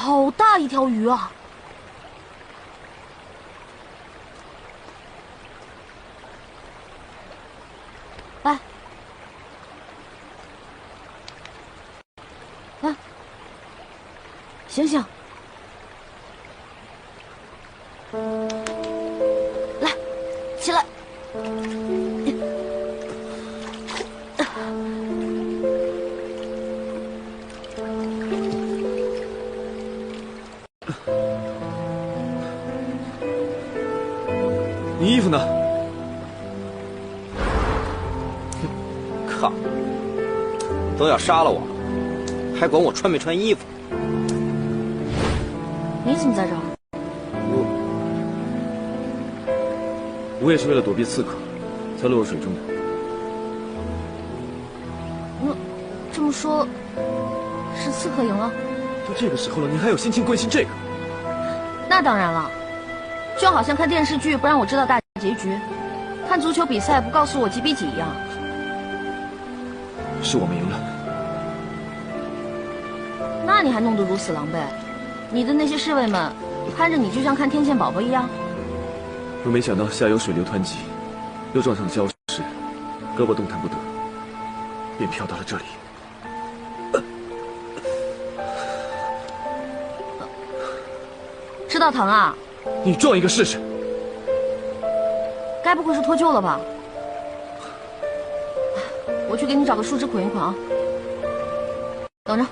好大一条鱼啊！来，来，醒醒！来，起来！你衣服呢？靠！都要杀了我了，还管我穿没穿衣服？你怎么在这儿？我也是为了躲避刺客，才落入水中的。那这么说，是刺客赢了？都这个时候了，你还有心情关心这个？那当然了，就好像看电视剧不让我知道大结局，看足球比赛不告诉我几比几一样。是我们赢了。那你还弄得如此狼狈，你的那些侍卫们看着你就像看天线宝宝一样。若没想到下游水流湍急，又撞上了礁石，胳膊动弹不得，便飘到了这里。知道疼啊？你撞一个试试。该不会是脱臼了吧？我去给你找个树枝捆一捆啊。等着。